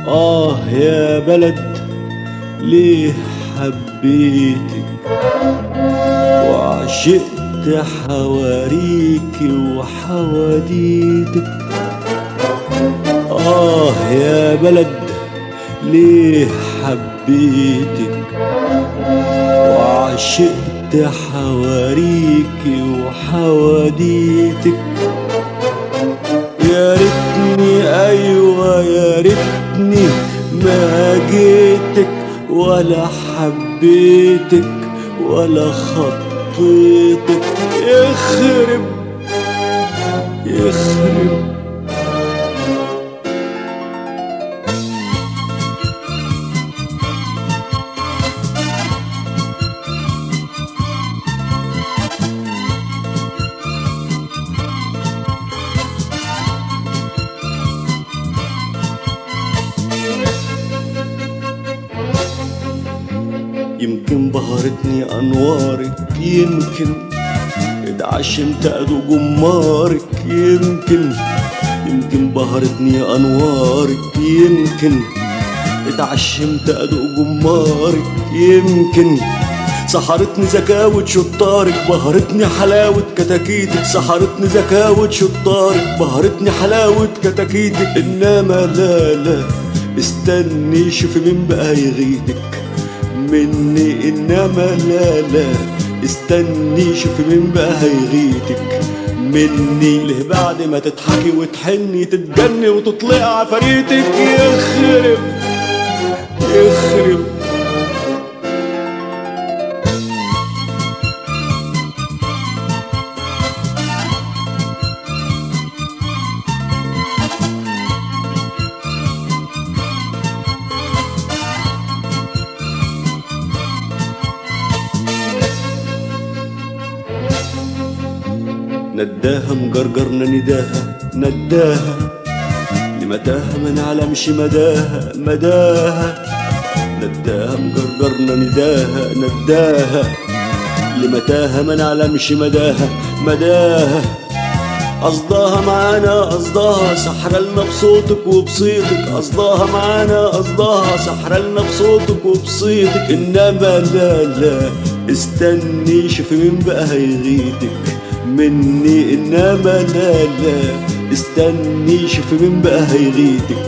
يا بلد ليه حبيتك وعشقت حواريكي وحواديتك. يا بلد ليه حبيتك وعشقت حواريكي وحواديتك. يا ريتني ايوه يا ريتني ما جيتك ولا حبيتك ولا خطيتك. يخرب يخرب يمكن بهرتني أنوارك، يمكن اتعشمت أدو جمارك، يمكن بهرتني أنوارك، يمكن اتعشمت أدو جمارك، يمكن سحرتني زكاوة شطارك، بهرتني حلاوة كتاكيتك، سحرتني زكاوة شطارك، بهرتني حلاوة كتاكيتك. إنما لا استني شوفي مين بقى يغيتك مني. إنما لا استني شوفي مين بقى هيغيتك مني. ليه بعد ما تضحكي وتحني تتجني وتطلع عفاريتك. يخرب يخرب نداها مجرجرنا نداها لمتاها ما نعلمش مداها نداها مجرجرنا نداها لمتاها ما نعلمش مداها. قصدها معانا قصدها سحرلنا بصوتك وبصيتك، قصدها معانا قصدها سحرلنا بصوتك وبصيتك. إنما لا استني شوفي مين بقى هيغيتك مني. إنما لا استني شوفي مين بقى هيغيتك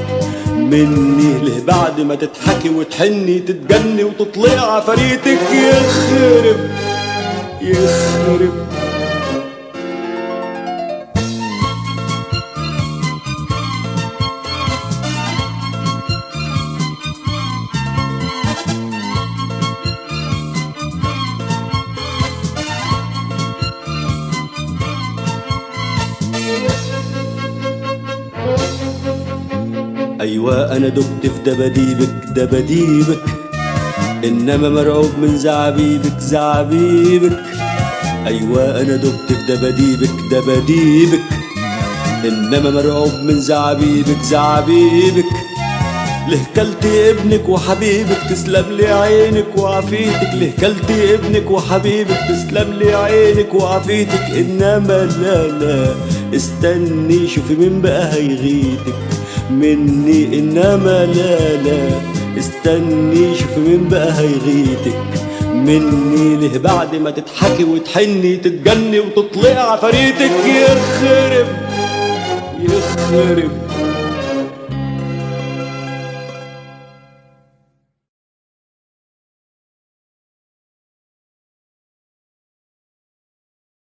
مني. ليه بعد ما تضحكي وتحني تتجني وتطلع عفاريتك. يخرب يخرب أيوة أنا دبت في دباديبك إنما مرعوب من زعابيبك. أيوة أنا دبت في دباديبك إنما مرعوب من زعابيبك. ليه كلتي ابنك وحبيبك تسلم لي عينك وعافيتك. ليه كلتي ابنك وحبيبك تسلم لي عينك وعافيتك. إنما لا استني شوفي مين بقى هيغيتك مني. إنما لا استني شوفي مين بقى هيغيتك مني. ليه بعد ما تضحكي وتحني تتجني وتطلع عفاريتك. يخرب يخرب